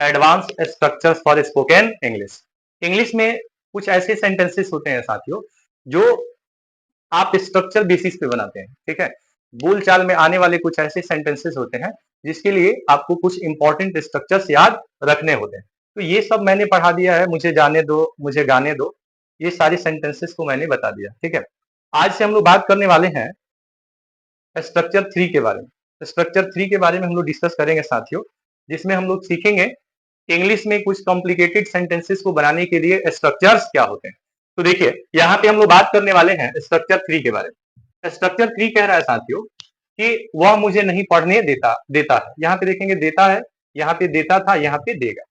Advance structures for spoken English. English में कुछ ऐसे सेंटेंसेस होते हैं साथियों जो आप स्ट्रक्चर बेसिस पे बनाते हैं, ठीक है। बोलचाल में आने वाले कुछ ऐसे सेंटेंसेस होते हैं जिसके लिए आपको कुछ इंपॉर्टेंट स्ट्रक्चर्स याद रखने होते हैं। तो ये सब मैंने पढ़ा दिया है, मुझे जाने दो, मुझे गाने दो, ये सारे सेंटेंसेस को मैंने बता दिया, ठीक है। आज से हम लोग बात करने वाले हैं स्ट्रक्चर 3 के बारे में। स्ट्रक्चर 3 के बारे में हम लोग डिस्कस करेंगे साथियों, जिसमें हम लोग सीखेंगे इंग्लिश में कुछ कॉम्प्लिकेटेड सेंटेंसेस को बनाने के लिए स्ट्रक्चर्स क्या होते हैं। तो देखिए यहाँ पे हम लोग बात करने वाले हैं स्ट्रक्चर 3 के बारे में। स्ट्रक्चर 3 कह रहा है साथियों कि वह मुझे नहीं पढ़ने देता है। यहाँ पे देखेंगे देता है, यहाँ पे देता था, यहाँ पे देगा,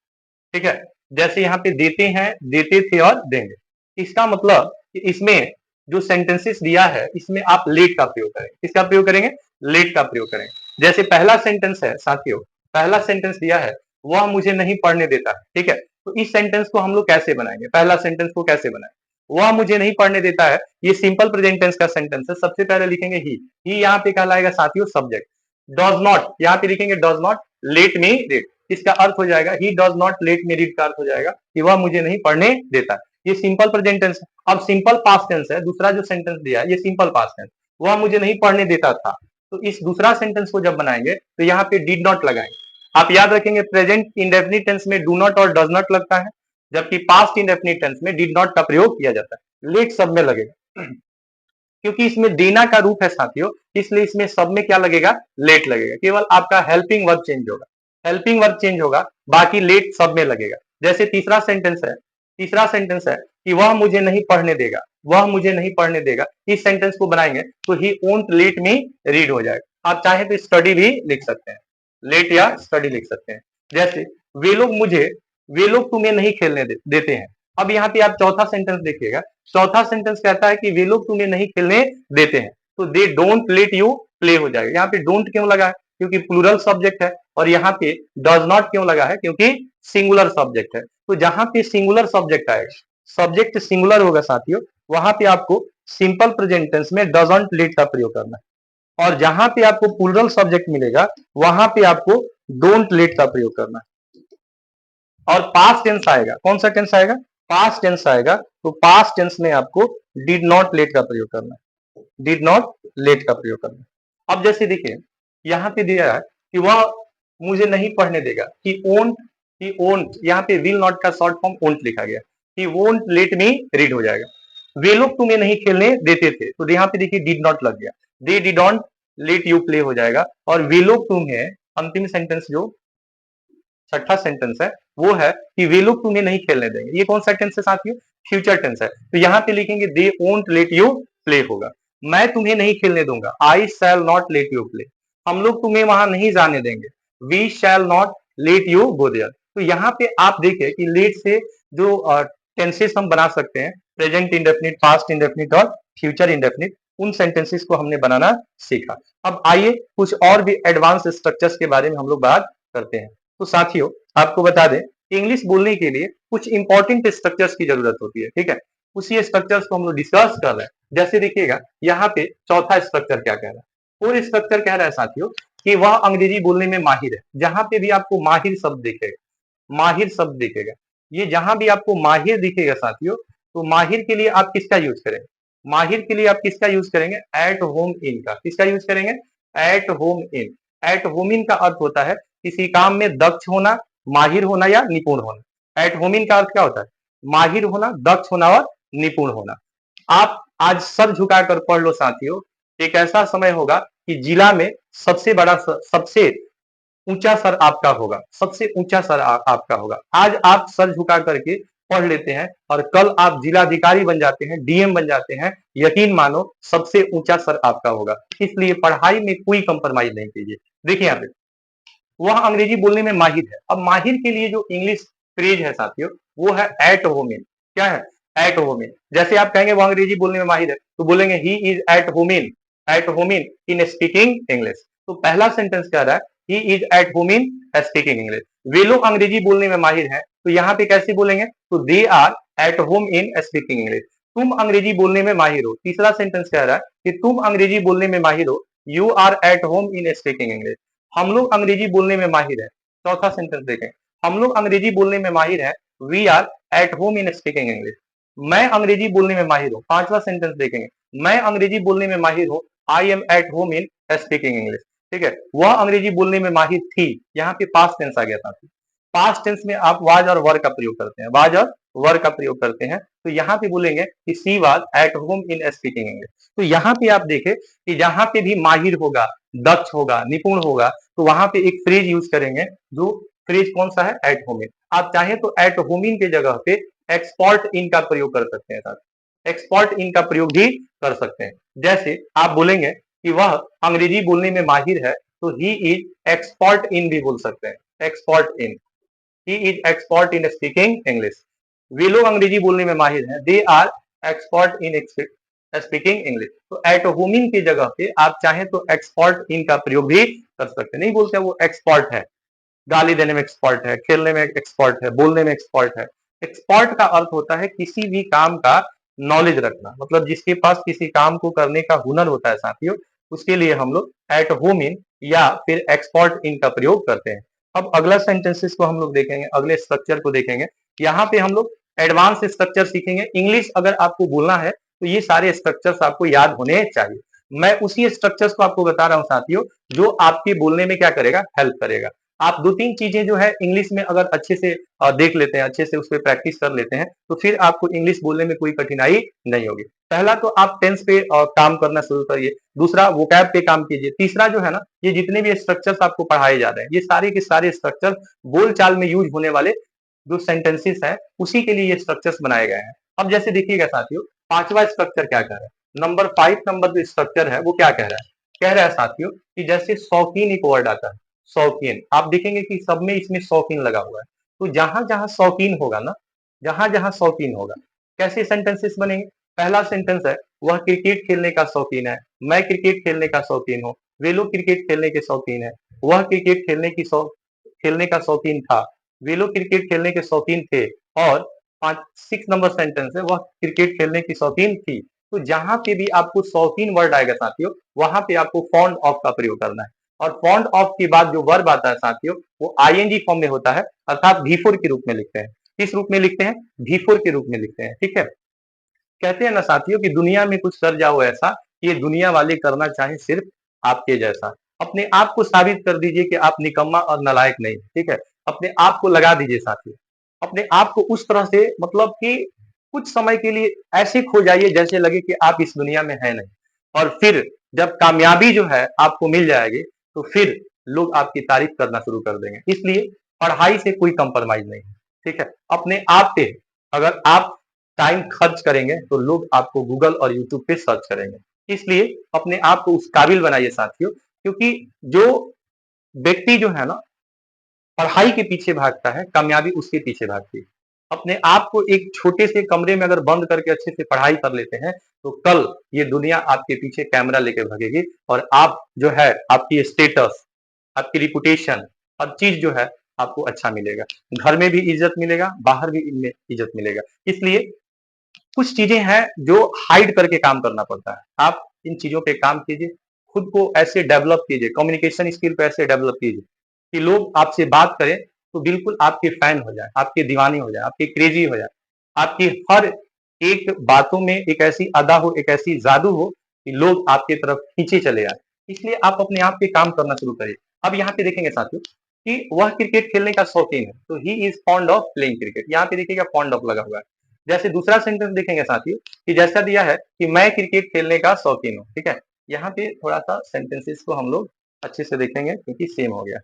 ठीक है। जैसे यहाँ पे देते हैं, देते थे और देंगे। इसका मतलब कि इसमें जो सेंटेंसेस दिया है इसमें आप लेट का प्रयोग करेंगे। किसका प्रयोग करेंगे? लेट का प्रयोग करेंगे। जैसे पहला सेंटेंस है साथियों, पहला सेंटेंस दिया है वह मुझे नहीं पढ़ने देता है, ठीक है। तो इस सेंटेंस को हम लोग कैसे बनाएंगे? पहला सेंटेंस को कैसे बनाएंगे? वह मुझे नहीं पढ़ने देता है, ये सिंपल प्रेजेंट टेंस का सेंटेंस है। सबसे पहले लिखेंगे ही यहाँ पे कहलाएगा साथियों सब्जेक्ट। डज नॉट यहाँ पे लिखेंगे does not let me read, इसका अर्थ हो जाएगा he does not let me read का अर्थ हो जाएगा कि वह मुझे नहीं पढ़ने देता है। ये सिंपल प्रेजेंट टेंस है। अब सिंपल पास्ट टेंस है, दूसरा जो सेंटेंस दिया है ये सिंपल पास्ट टेंस, वह मुझे नहीं पढ़ने देता था। तो इस दूसरा सेंटेंस को जब बनाएंगे तो यहाँ पे डिड नॉट लगाएंगे। आप याद रखेंगे प्रेजेंट इंडेफिनिट टेंस में डू नॉट और डज नॉट लगता है, जबकि पास्ट इंडेफिनिट टेंस में डिड नॉट का प्रयोग किया जाता है। लेट सब में लगेगा क्योंकि इसमें देना का रूप है साथियों, इसलिए इसमें सब में क्या लगेगा? लेट लगेगा। केवल आपका हेल्पिंग वर्ब चेंज होगा, हेल्पिंग वर्ब चेंज होगा, बाकी लेट सब में लगेगा। जैसे तीसरा सेंटेंस है, तीसरा सेंटेंस है कि वह मुझे नहीं पढ़ने देगा, वह मुझे नहीं पढ़ने देगा। इस सेंटेंस को बनाएंगे तो he won't let me read हो जाएगा। आप चाहे तो स्टडी भी लिख सकते हैं, लेट या स्टडी लिख सकते हैं। जैसे वे लोग तुम्हें नहीं खेलने देते हैं। अब यहाँ पे आप चौथा सेंटेंस देखिएगा, चौथा सेंटेंस कहता है कि वे लोग तुम्हें नहीं खेलने देते हैं, तो they don't let you play हो जाएगा। यहाँ पे डोंट क्यों लगा है? क्योंकि प्लूरल सब्जेक्ट है। और यहाँ पे डज नॉट क्यों लगा है? क्योंकि सिंगुलर सब्जेक्ट है। तो जहां पे सिंगुलर सब्जेक्ट आएगा, सब्जेक्ट सिंगुलर होगा साथियों, वहां पे आपको सिंपल प्रेजेंट टेंस में डजंट लेट का प्रयोग करना है। और जहां पे आपको प्लूरल सब्जेक्ट मिलेगा वहां पे आपको डोंट लेट का प्रयोग करना है। और पास्ट टेंस आएगा, कौन सा टेंस आएगा? पास्ट टेंस आएगा, तो पास्ट टेंस में आपको डिड नॉट लेट का प्रयोग करना है, डिड नॉट लेट का प्रयोग करना है। अब जैसे देखिए यहाँ पे दिया है कि वह मुझे नहीं पढ़ने देगा, ही ओंट यहाँ पे विल नॉट का शॉर्ट फॉर्म ओंट लिखा गया, he won't let me read हो जाएगा। वे लोग तुम्हें नहीं खेलने देते थे, तो यहाँ पे देखिए डिड नॉट लग गया, they did not let you play हो जाएगा। और वे लोग तुम्हें, अंतिम सेंटेंस जो छठा सेंटेंस है वो है कि वे लोग तुम्हें नहीं खेलने देंगे। ये कौन सा टेंस है साथियों? फ्यूचर टेंस है। तो यहाँ पे लिखेंगे they won't let you play होगा। मैं तुम्हें नहीं खेलने दूंगा, I shall not let you play. हम लोग तुम्हें वहां नहीं जाने देंगे, we shall not let you go there. तो यहाँ पे आप देखें कि लेट से जो टेंसेस हम बना सकते हैं, प्रेजेंट इंडेफिनिट, पास्ट इंडेफिनिट और फ्यूचर इंडेफिनिट, उन सेंटेंसेस को हमने बनाना सीखा। अब आइए कुछ और भी एडवांस स्ट्रक्चर्स के बारे में हम लोग बात करते हैं। तो साथियों आपको बता दें, इंग्लिश बोलने के लिए कुछ इंपॉर्टेंट स्ट्रक्चर्स की जरूरत होती है, ठीक है। उसी स्ट्रक्चर्स को हम लोग डिस्कस कर रहे हैं। जैसे देखिएगा यहाँ पे चौथा स्ट्रक्चर क्या कह रहा है? फोर स्ट्रक्चर कह रहा है साथियों कि वह अंग्रेजी बोलने में माहिर है। जहां पे भी आपको माहिर शब्द दिखेगा, माहिर शब्द दिखेगा, ये जहां भी आपको माहिर दिखेगा साथियों, तो माहिर के लिए आप किसका यूज करेंगे? माहिर के लिए आप किसका यूज करेंगे? एट होम इन का। किसका यूज करेंगे? Eight home in. At home इन का अर्थ होता है किसी काम में दक्ष होना, माहिर होना या निपुण होना। एट होम इन का अर्थ क्या होता है? माहिर होना, दक्ष होना और निपुण होना। आप आज सर झुकाकर पढ़ लो साथियों, एक ऐसा समय होगा कि जिला में सबसे बड़ा सबसे ऊंचा सर आपका होगा, सबसे ऊंचा सर आपका होगा। आज आप सर झुका करके पढ़ लेते हैं और कल आप जिलाधिकारी बन जाते हैं, डीएम बन जाते हैं, यकीन मानो सबसे ऊंचा सर आपका होगा। इसलिए पढ़ाई में कोई कंप्रोमाइज नहीं कीजिए। देखिए यहाँ पे वह अंग्रेजी बोलने में माहिर है। अब माहिर के लिए जो इंग्लिश फ्रेज है साथियों वो है एट होम इन। क्या है? एट होम इन। जैसे आप कहेंगे वो अंग्रेजी बोलने में माहिर है तो बोलेंगे he is at home in, at home in speaking English. तो पहला सेंटेंस कह रहा है he is at home in speaking English. वे लोग अंग्रेजी बोलने में माहिर हैं, तो यहाँ पे कैसे बोलेंगे? तो they are at home in speaking English. तुम अंग्रेजी बोलने में माहिर हो। तीसरा सेंटेंस कह रहा है कि तुम अंग्रेजी बोलने में माहिर हो, you are at home in speaking English. हम लोग अंग्रेजी बोलने में माहिर है। चौथा सेंटेंस देखें, हम लोग अंग्रेजी बोलने में माहिर हैं, we are at home in speaking English. मैं अंग्रेजी बोलने में माहिर हूँ, पांचवा सेंटेंस देखेंगे, मैं अंग्रेजी बोलने में माहिर हूँ, I am eight home in speaking English. ठीक है, वह अंग्रेजी बोलने में माहिर थी, यहाँ पे पास्ट टेंस आ गया था। पास्ट टेंस में आप वाज और वर का प्रयोग करते हैं, वाज और वर का प्रयोग करते हैं, तो यहाँ पे बोलेंगे कि she was at home in speaking English. तो यहाँ पे आप देखें कि जहां पे भी माहिर होगा, दक्ष होगा, निपुण होगा, तो वहां पे एक फ्रेज यूज करेंगे, जो फ्रेज कौन सा है, एट होम इन। आप चाहें तो एट होम इन के जगह पे एक्सपर्ट इन का प्रयोग कर सकते हैं, एक्सपर्ट इन का प्रयोग भी कर सकते हैं। जैसे आप बोलेंगे कि वह अंग्रेजी बोलने में माहिर है, तो ही इज एक्सपर्ट इन भी बोल सकते हैं, expert in, he is expert in speaking English. वे लोग अंग्रेजी बोलने में माहिर हैं, they are expert in speaking English. तो एट होम इन की जगह पे आप चाहें तो एक्सपर्ट इन का प्रयोग भी कर सकते हैं। नहीं बोलते वो एक्सपर्ट है, गाली देने में एक्सपर्ट है, खेलने में एक्सपर्ट है, बोलने में एक्सपर्ट है। एक्सपर्ट का अर्थ होता है किसी भी काम का नॉलेज रखना, मतलब जिसके पास किसी काम को करने का हुनर होता है साथियों, उसके लिए हम लोग एट होम इन या फिर एक्सपर्ट इन का प्रयोग करते हैं। अब अगला सेंटेंसेस को हम लोग देखेंगे, अगले स्ट्रक्चर को देखेंगे। यहाँ पे हम लोग एडवांस स्ट्रक्चर सीखेंगे। इंग्लिश अगर आपको बोलना है तो ये सारे स्ट्रक्चर्स आपको याद होने चाहिए। मैं उसी स्ट्रक्चर्स को आपको बता रहा हूँ साथियों, जो आपके बोलने में क्या करेगा, हेल्प करेगा। आप दो तीन चीजें जो है इंग्लिश में अगर अच्छे से देख लेते हैं, अच्छे से उस पर प्रैक्टिस कर लेते हैं, तो फिर आपको इंग्लिश बोलने में कोई कठिनाई नहीं होगी। पहला तो आप टेंस पे काम करना शुरू करिए, दूसरा वोकैब पे काम कीजिए, तीसरा जो है ना, ये जितने भी स्ट्रक्चर्स आपको पढ़ाए जा रहे हैं, ये सारे के सारे स्ट्रक्चर बोलचाल में यूज होने वाले जो सेंटेंसेस हैं, उसी के लिए ये स्ट्रक्चर्स बनाए गए हैं। अब जैसे देखिएगा साथियों, पांचवा स्ट्रक्चर क्या कह रहा है, नंबर 5 नंबर जो स्ट्रक्चर है वो क्या कह रहा है, कह रहा है साथियों कि जैसे शौकीन एक वर्ड आता है, शौकीन, आप देखेंगे कि सब में इसमें शौकीन लगा हुआ है। तो जहां जहां शौकीन होगा ना, जहां जहां शौकीन होगा, कैसे सेंटेंसेस बनेंगे। पहला सेंटेंस है, वह क्रिकेट खेलने का शौकीन है, मैं क्रिकेट खेलने का शौकीन हूँ, वे लोग क्रिकेट खेलने के शौकीन है, वह क्रिकेट खेलने का शौकीन था, वे लोग क्रिकेट खेलने के शौकीन थे। और 6 नंबर सेंटेंस है, वह क्रिकेट खेलने की शौकीन थी। तो जहां पे भी आपको शौकीन वर्ड आएगा साथियों, वहां पे आपको फॉन्ड ऑफ का प्रयोग करना है। और फॉन्ड ऑफ के बाद जो वर्ब आता है साथियों, वो आईएनजी फॉर्म में होता है, अर्थात भी4 के रूप में लिखते हैं। किस रूप में लिखते हैं, भी4 के रूप में लिखते हैं। ठीक है, कहते हैं ना साथियों कि दुनिया में कुछ कर जाओ ऐसा, ये दुनिया वाले करना चाहे सिर्फ आपके जैसा। अपने आप को साबित कर दीजिए कि आप निकम्मा और नालायक नहीं। ठीक है, अपने आप को लगा दीजिए साथियों, अपने आप को उस तरह से, मतलब कि कुछ समय के लिए ऐसे खो जाइए जैसे लगे कि आप इस दुनिया में है नहीं। और फिर जब कामयाबी जो है आपको मिल जाएगी, तो फिर लोग आपकी तारीफ करना शुरू कर देंगे। इसलिए पढ़ाई से कोई कंप्रोमाइज नहीं है। ठीक है, अपने आप पे अगर आप टाइम खर्च करेंगे तो लोग आपको गूगल और यूट्यूब पे सर्च करेंगे। इसलिए अपने आप को उस काबिल बनाइए साथियों, क्योंकि जो व्यक्ति जो है ना पढ़ाई के पीछे भागता है, कामयाबी उसके पीछे भागती है। अपने आप को एक छोटे से कमरे में अगर बंद करके अच्छे से पढ़ाई कर लेते हैं, तो कल ये दुनिया आपके पीछे कैमरा लेके भागेगी, और आप जो है, आपकी स्टेटस, आपकी रिपुटेशन, हर चीज जो है आपको अच्छा मिलेगा। घर में भी इज्जत मिलेगा, बाहर भी इनमें इज्जत मिलेगा। इसलिए कुछ चीजें हैं जो हाइड करके काम करना पड़ता है। आप इन चीजों पे काम कीजिए, खुद को ऐसे डेवलप कीजिए, कम्युनिकेशन स्किल को ऐसे डेवलप कीजिए कि लोग आपसे बात करें तो बिल्कुल आपके फैन हो जाए, आपके दीवाने हो जाए, आपके क्रेजी हो जाए, आपकी हर एक बातों में एक ऐसी अदा हो, एक ऐसी जादू हो कि लोग आपके तरफ खींचे चले आए। इसलिए आप अपने आप पे काम करना शुरू करिए। अब यहाँ पे देखेंगे साथियों कि वह क्रिकेट खेलने का शौकीन है, तो he is fond of playing cricket. यहाँ पे देखिएगा फॉन्ड ऑफ लगा हुआ है। जैसे दूसरा सेंटेंस देखेंगे साथियों कि जैसा दिया है कि मैं क्रिकेट खेलने का शौकीन हूँ। ठीक है, यहाँ पे थोड़ा सा सेंटेंसेस को हम लोग अच्छे से देखेंगे क्योंकि सेम हो गया।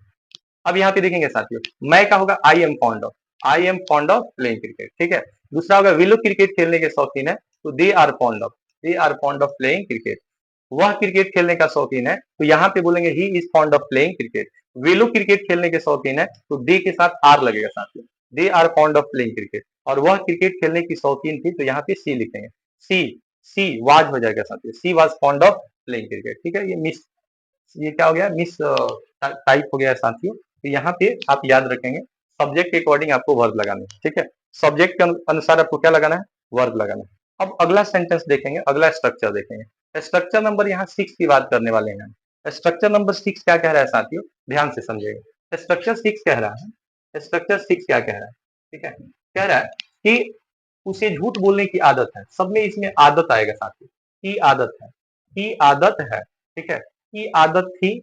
अब यहाँ पे देखेंगे साथियों, मैं का होगा I am fond of, I am fond of playing cricket. ठीक है, दूसरा होगा वे लोग क्रिकेट खेलने के शौकीन है, तो they are fond of, they are fond of playing cricket. वह क्रिकेट खेलने का शौकीन है, तो यहाँ पे बोलेंगे he is fond of playing cricket. वे लोग क्रिकेट खेलने के शौकीन है, तो दे के साथ आर लगेगा साथियों, they are fond of playing cricket. और वह क्रिकेट खेलने की शौकीन थी, तो यहाँ पे सी लिखेंगे, सी, सी वाज हो जाएगा साथियों, she was fond of playing cricket. ठीक है, ये क्या हो गया, मिस टाइप हो गया है साथियों। तो यहाँ पे आप याद रखेंगे सब्जेक्ट के अकॉर्डिंग आपको वर्ब लगाना है। ठीक है, सब्जेक्ट के अनुसार आपको क्या लगाना है, वर्ब लगाना है। अब अगला सेंटेंस देखेंगे, अगला स्ट्रक्चर देखेंगे। स्ट्रक्चर नंबर यहाँ 6 की बात करने वाले हैं। स्ट्रक्चर नंबर 6 क्या कह रहा है साथियों, ध्यान से समझिएगा। स्ट्रक्चर 6 कह रहा है स्ट्रक्चर 6 क्या कह रहा है, ठीक है, कह रहा है कि उसे झूठ बोलने की आदत है। सब में इसमें आदत आएगा साथी, की आदत है, की आदत है, ठीक है, की आदत थी,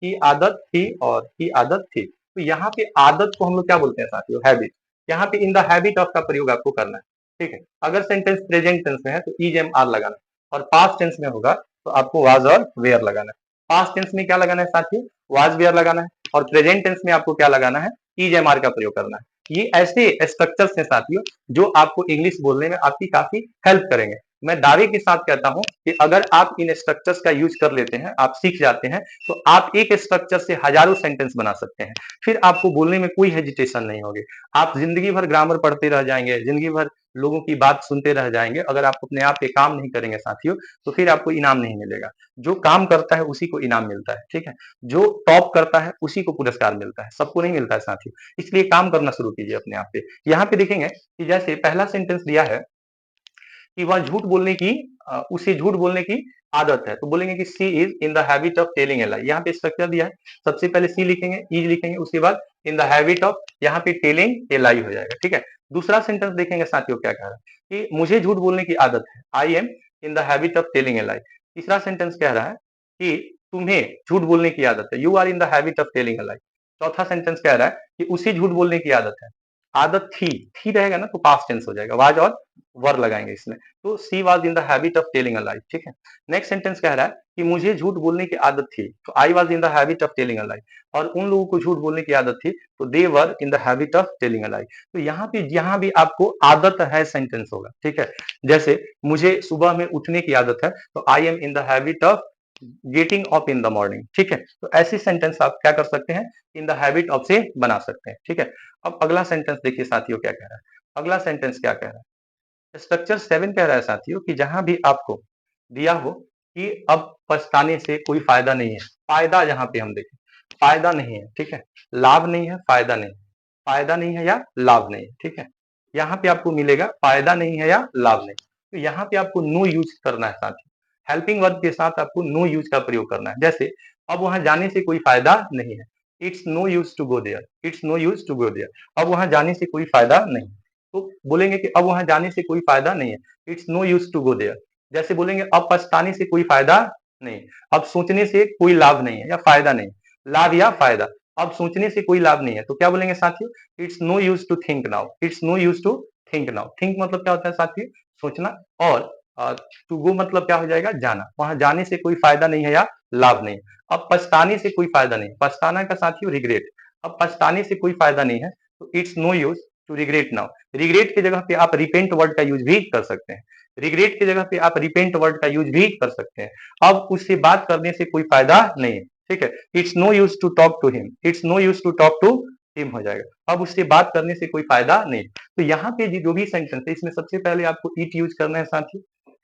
की आदत थी और की आदत थी। तो यहाँ पे आदत को हम लोग क्या बोलते हैं साथियों, हैबिट। यहाँ पे इन द हैबिट ऑफ का प्रयोग आपको करना है, ठीक है। अगर सेंटेंस प्रेजेंट टेंस में है तो इज एम आर लगाना है, और पास्ट टेंस में होगा तो आपको वाज और वेयर लगाना है। पास्ट टेंस में क्या लगाना है साथियों, वाज वेयर लगाना है, और प्रेजेंट टेंस में आपको क्या लगाना है, इज एम आर का प्रयोग करना है। ये ऐसे स्ट्रक्चर्स हैं साथियों जो आपको इंग्लिश बोलने में आपकी काफी हेल्प करेंगे। मैं दावे के साथ कहता हूं कि अगर आप इन स्ट्रक्चर्स का यूज कर लेते हैं, आप सीख जाते हैं, तो आप एक स्ट्रक्चर से हजारों सेंटेंस बना सकते हैं। फिर आपको बोलने में कोई हेजिटेशन नहीं होगी। आप जिंदगी भर ग्रामर पढ़ते रह जाएंगे, जिंदगी भर लोगों की बात सुनते रह जाएंगे। अगर आप अपने आप पे काम नहीं करेंगे साथियों, तो फिर आपको इनाम नहीं मिलेगा। जो काम करता है उसी को इनाम मिलता है, ठीक है। जो टॉप करता है उसी को पुरस्कार मिलता है, सबको नहीं मिलता है साथियों। इसलिए काम करना शुरू कीजिए अपने आप पे। यहाँ पे देखेंगे कि जैसे पहला सेंटेंस दिया है कि वह झूठ बोलने की उसे झूठ बोलने की आदत है, तो बोलेंगे कि she is in the habit of telling a lie. यहाँ पे स्ट्रक्चर दिया है, सबसे पहले सी लिखेंगे, इज लिखेंगे, उसके बाद इन द हैबिट ऑफ, यहाँ पे टेलिंग ए लाई हो जाएगा, ठीक है। दूसरा सेंटेंस देखेंगे साथियों क्या कह रहा है कि मुझे झूठ बोलने की आदत है, I am in the habit of telling a lie. तीसरा सेंटेंस कह रहा है कि तुम्हें झूठ बोलने की आदत है, you are in the habit of telling a lie. चौथा सेंटेंस कह रहा है कि उसे झूठ बोलने की आदत है, आदत थी रहेगा ना तो पास्ट टेंस हो जाएगा, वाज और वर लगाएंगे इसमें, तो she was in the habit of telling a lie, ठीक है। नेक्स्ट सेंटेंस कह रहा है कि मुझे झूठ बोलने की आदत थी, तो I was in the habit of telling a lie. और उन लोगों को झूठ बोलने की आदत थी, तो they were in the habit of telling a lie. तो यहाँ पे जहां भी आपको आदत है सेंटेंस होगा, ठीक है। जैसे मुझे सुबह में उठने की आदत है, तो I am in the habit of getting up in the morning, ठीक है। तो ऐसी सेंटेंस आप क्या कर सकते हैं, इन द हैबिट ऑफ से बना सकते हैं, ठीक है। अब अगला सेंटेंस देखिए साथियों क्या कह रहा है। अगला सेंटेंस क्या कह रहा है, स्ट्रक्चर 7 कह रहा है साथियों कि जहां भी आपको दिया हो कि अब पछताने से कोई फायदा नहीं है, फायदा जहां पे हम देखें, फायदा नहीं है, ठीक है, लाभ नहीं है, फायदा नहीं, फायदा नहीं है या लाभ नहीं, ठीक है। यहाँ पे आपको मिलेगा फायदा नहीं है या लाभ नहीं, तो यहाँ पे आपको नो यूज करना है साथियों। हेल्पिंग वर्ब के साथ आपको नो यूज का प्रयोग करना है। जैसे अब वहां जाने से कोई फायदा नहीं है, it's no use to go there, it's no use to go there. अब वहां जाने से कोई फायदा नहीं, तो बोलेंगे कि अब वहां जाने से कोई फायदा नहीं है, it's no use to go there. जैसे बोलेंगे अब पछताने से कोई फायदा नहीं, अब सोचने से कोई लाभ नहीं है या फायदा नहीं, लाभ या फायदा। अब सोचने से कोई लाभ नहीं है, तो क्या बोलेंगे साथियों, it's no use to think now, it's no use to think now. Think मतलब क्या होता है साथियों, सोचना, और टू गो मतलब क्या हो जाएगा, जाना। वहां जाने से कोई फायदा नहीं है या लाभ नहीं। अब पछताने से कोई फायदा नहीं, पछताना का साथियों रिग्रेट। अब पछताने से कोई फायदा नहीं है, तो it's no use to regret now. Regret की जगह पे आप रिपेंट वर्ड का यूज भी कर सकते हैं, रिग्रेट की जगह पे आप रिपेंट वर्ड का यूज भी कर सकते हैं। अब उससे बात करने से कोई फायदा नहीं है, ठीक है। It's no use to talk to him, it's no use to talk to him हो जाएगा। अब उससे बात करने से कोई फायदा नहीं। तो यहाँ पे जो भी सेंटेंस है इसमें सबसे पहले आपको इट यूज करना है साथियों।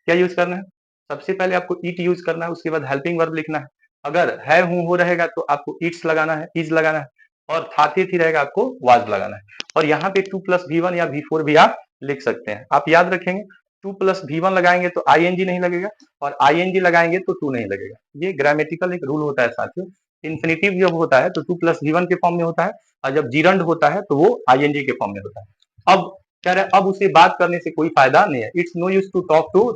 क्या यूज करना है, सबसे पहले आपको इट यूज करना है, उसके बाद हेल्पिंग वर्ब लिखना है। अगर है हूं हो रहेगा तो आपको इट्स लगाना है, इज लगाना है, और था थी रहेगा आपको वाज लगाना है। और यहाँ पे 2+V1 या V4 भी आप लिख सकते हैं। आप याद रखेंगे 2+V1 लगाएंगे तो आईएनजी नहीं लगेगा, और आईएनजी लगाएंगे तो टू नहीं लगेगा। ये ग्रामेटिकल एक रूल होता है साथियों। इन्फिनिटिव जब होता है तो 2+V1 के फॉर्म में होता है, और जब जीरंड होता है तो वो आईएनजी के फॉर्म में होता है। अब कह रहे हैं अब उसे बात करने से कोई फायदा नहीं है, it's no use to talk to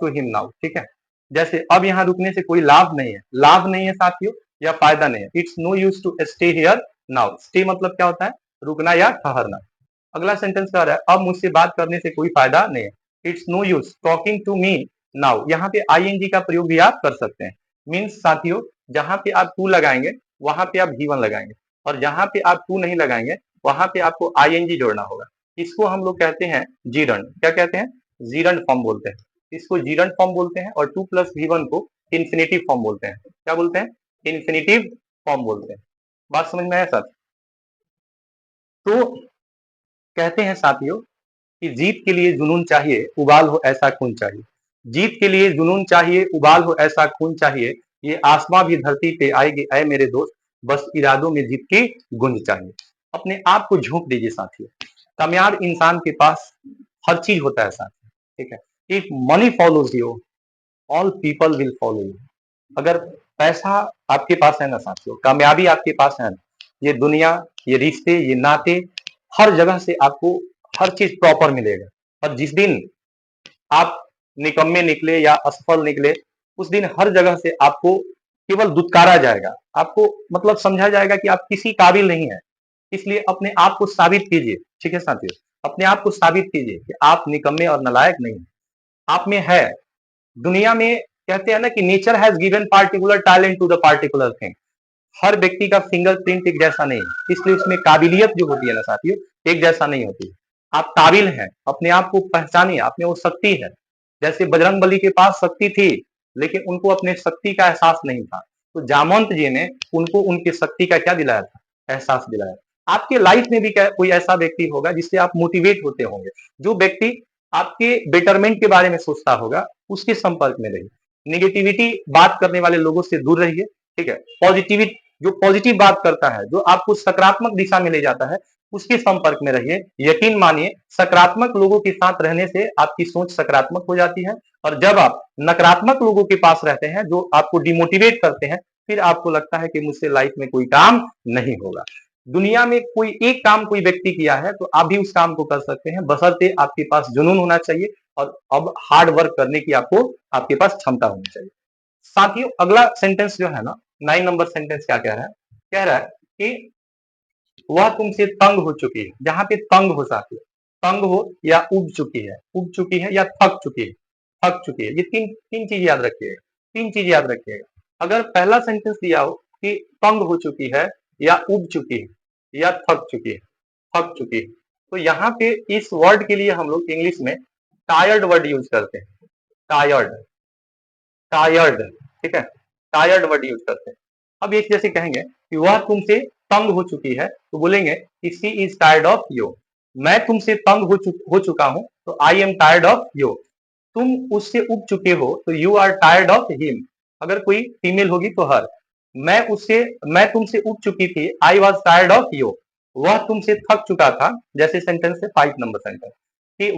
him now, ठीक है। जैसे अब यहाँ रुकने से कोई लाभ नहीं है, लाभ नहीं है साथियों या फायदा नहीं है, it's no use to stay here now. Stay मतलब क्या होता है, रुकना या ठहरना। अगला सेंटेंस कह रहा है अब मुझसे बात करने से कोई फायदा नहीं है, it's no use talking to me now. यहाँ पे आईएनजी का प्रयोग भी आप कर सकते हैं। मीन्स साथियों जहां पे आप टू लगाएंगे वहां पे आप V1 लगाएंगे, और जहां पे आप टू नहीं लगाएंगे वहां पे आपको आईएनजी जोड़ना होगा। इसको हम लोग कहते हैं जीरंड। क्या कहते हैं, जीरंड फॉर्म बोलते हैं। इसको जीरंड फॉर्म बोलते हैं, और 2+V1 को इन्फिनेटिव फॉर्म बोलते हैं। क्या बोलते हैं, इन्फिनेटिव फॉर्म बोलते हैं। बात समझ में आया साथ। तो कहते हैं साथियों कि जीत के लिए जुनून चाहिए, उबाल हो ऐसा खून चाहिए। जीत के लिए जुनून चाहिए, उबाल हो ऐसा खून चाहिए, ये आसमां भी धरती पे आएगी ऐ मेरे दोस्त, बस इरादों में जीत की गुंज चाहिए। अपने आप को झोंक दीजिए साथियों। कामयाब इंसान के पास हर चीज होता है साथियों, ठीक है। If money follows you, all people will follow you. अगर पैसा आपके पास है ना साथियों, कामयाबी आपके पास है ना, ये दुनिया, ये रिश्ते, ये नाते, हर जगह से आपको हर चीज प्रॉपर मिलेगा। और जिस दिन आप निकम्मे निकले या असफल निकले, उस दिन हर जगह से आपको केवल दुत्कारा जाएगा, आपको मतलब समझा जाएगा कि आप किसी काबिल नहीं है। इसलिए अपने आप को साबित कीजिए, ठीक है साथियों, अपने आप को साबित कीजिए कि आप निकम्मे और नालायक नहीं हैं, आप में है। दुनिया में कहते हैं ना कि nature has given particular talent to the particular thing. हर व्यक्ति का फिंगरप्रिंट एक जैसा नहीं है, इसलिए उसमें काबिलियत जो होती है ना साथियों, एक जैसा नहीं होती। आप काबिल हैं, अपने आप को पहचानिए, आप में वो शक्ति है। जैसे बजरंगबली के पास शक्ति थी, लेकिन उनको अपने शक्ति का एहसास नहीं था, तो जामवंत जी ने उनको उनकी शक्ति का क्या दिलाया था, एहसास दिलाया। आपके लाइफ में भी कोई ऐसा व्यक्ति होगा जिससे आप मोटिवेट होते होंगे, जो व्यक्ति आपके बेटरमेंट के बारे में सोचता होगा, उसके संपर्क में रहिए। निगेटिविटी बात करने वाले लोगों से दूर रहिए, ठीक है। पॉजिटिविटी, जो पॉजिटिव बात करता है, जो आपको सकारात्मक दिशा में ले जाता है, उसके संपर्क में रहिए। यकीन मानिए, सकारात्मक लोगों के साथ रहने से आपकी सोच सकारात्मक हो जाती है, और जब आप नकारात्मक लोगों के पास रहते हैं जो आपको डिमोटिवेट करते हैं, फिर आपको लगता है कि मुझसे लाइफ में कोई काम नहीं होगा। दुनिया में कोई एक काम कोई व्यक्ति किया है तो आप भी उस काम को कर सकते हैं, बशर्ते आपके पास जुनून होना चाहिए और अब हार्ड वर्क करने की आपको आपके पास क्षमता होनी चाहिए। साथियों, अगला सेंटेंस जो है ना, 9 नंबर सेंटेंस क्या कह रहा है, कह रहा है कि वह तुमसे तंग हो चुकी है। जहां पे तंग हो साथियों, तंग हो या उब चुकी है या थक चुकी है, थक चुकी है, ये तीन तीन चीज याद रखिएगा, तीन चीज याद रखिएगा। अगर पहला सेंटेंस दिया हो कि तंग हो चुकी है या उब चुकी है या थक चुकी है, थक चुकी है, तो यहाँ पे इस वर्ड के लिए हम लोग इंग्लिश में टायर्ड वर्ड यूज करते हैं। टायर्ड, टायर्ड, ठीक है, टायर्ड वर्ड यूज करते हैं। अब एक जैसे कहेंगे कि वह तुमसे तंग हो चुकी है, तो बोलेंगे कि she is tired of you. मैं तुमसे तंग हो चुका हूं, तो I am tired of you. तुम उससे उब चुके हो, तो you are tired of him. अगर कोई फीमेल होगी तो हर। मैं तुमसे उब चुकी थी, I was tired of you. वह तुमसे थक चुका था, जैसे सेंटेंस है 5 नंबर सेंटेंस, कि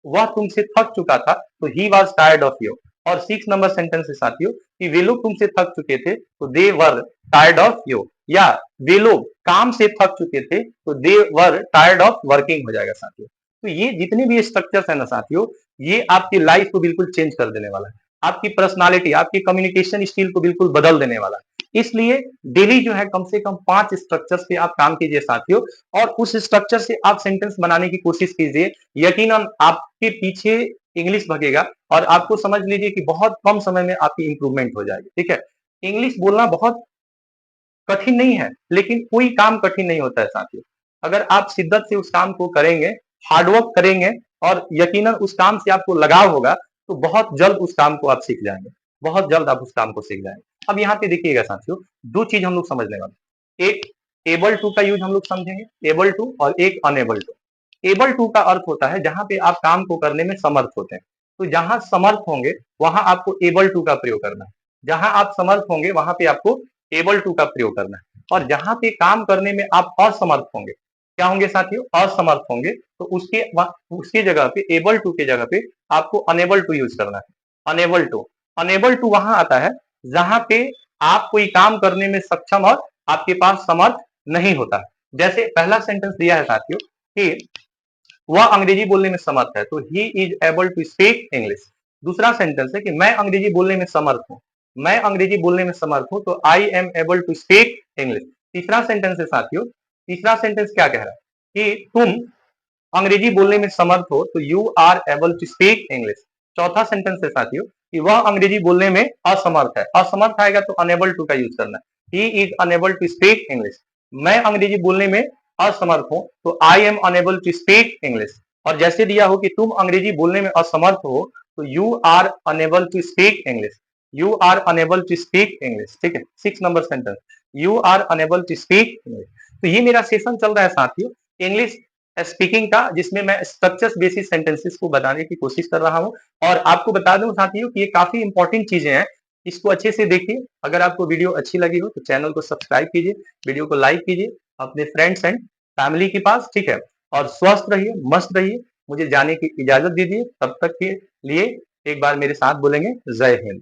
वह तुमसे थक चुका था, तो he was tired of you. और 6 नंबर सेंटेंस है साथियों कि वे लोग तुमसे थक चुके थे, तो they were tired of you. या वे लोग काम से थक चुके थे, तो they were tired of working हो जाएगा साथियों। तो ये जितने भी स्ट्रक्चर्स है ना साथियों, ये आपकी लाइफ को बिल्कुल चेंज कर देने वाला है, आपकी पर्सनालिटी, आपकी कम्युनिकेशन स्किल को बिल्कुल बदल देने वाला है। इसलिए डेली जो है कम से कम 5 स्ट्रक्चर्स पे आप काम कीजिए साथियों, और उस स्ट्रक्चर से आप सेंटेंस बनाने की कोशिश कीजिए। यकीनन आपके पीछे इंग्लिश भगेगा और आपको समझ लीजिए कि बहुत कम समय में आपकी इंप्रूवमेंट हो जाएगी, ठीक है। इंग्लिश बोलना बहुत कठिन नहीं है, लेकिन कोई काम कठिन नहीं होता है साथियों। अगर आप शिद्दत से उस काम को करेंगे, हार्डवर्क करेंगे, और यकीनन उस काम से आपको लगाव होगा, तो बहुत जल्द उस काम को आप सीख जाएंगे, बहुत जल्द आप उस काम को सीख जाएंगे। अब यहाँ पे देखिएगा साथियों, दो चीज हम लोग समझने वाले, एक एबल टू का यूज हम लोग समझेंगे, एबल टू, और एक अनेबल टू। एबल टू का अर्थ होता है जहां पे आप काम को करने में समर्थ होते हैं, तो जहां समर्थ होंगे वहां आपको एबल टू का प्रयोग करना है। जहां आप समर्थ होंगे वहां पे आपको एबल टू का प्रयोग करना है, और जहां पे काम करने में आप असमर्थ होंगे, क्या होंगे साथियों, असमर्थ होंगे, तो उसकी जगह पे, एबल टू के जगह पे आपको अनेबल टू यूज करना है। अनेबल टू, अनेबल टू वहां आता है जहां पे आप कोई काम करने में सक्षम और आपके पास समर्थ नहीं होता है। जैसे पहला सेंटेंस दिया है साथियों कि वह अंग्रेजी बोलने में समर्थ है, तो he is able to speak English. दूसरा सेंटेंस है कि मैं अंग्रेजी बोलने में समर्थ हूं, मैं अंग्रेजी बोलने में समर्थ हूं, तो I am able to speak English. तीसरा सेंटेंस है साथियों, तीसरा सेंटेंस क्या कह रहा है कि तुम अंग्रेजी बोलने में समर्थ हो, तो you are able to speak English. चौथा सेंटेंस है साथियों कि वह अंग्रेजी बोलने में असमर्थ है, असमर्थ आएगा तो अनेबल टू का यूज करना है, he is unable to speak English. मैं अंग्रेजी बोलने में असमर्थ हूं, तो I am unable to speak English. और जैसे दिया हो कि तुम अंग्रेजी बोलने में असमर्थ हो, तो you are unable to speak English, you are unable to speak English, ठीक है। 6 number sentence, you are unable to speak English. तो ये मेरा सेशन चल रहा है साथियों इंग्लिश स्पीकिंग का, जिसमें मैं स्ट्रक्चर्स बेसिस सेंटेंसेस को बताने की कोशिश कर रहा हूं। और आपको बता दूं साथियों कि ये काफी इंपॉर्टेंट चीजें हैं, इसको अच्छे से देखिए। अगर आपको वीडियो अच्छी लगी हो तो चैनल को सब्सक्राइब कीजिए, वीडियो को लाइक कीजिए अपने फ्रेंड्स एंड फैमिली के पास, ठीक है। और स्वस्थ रहिए, मस्त रहिए, मुझे जाने की इजाजत दीजिए। तब तक के लिए एक बार मेरे साथ बोलेंगे, जय हिंद।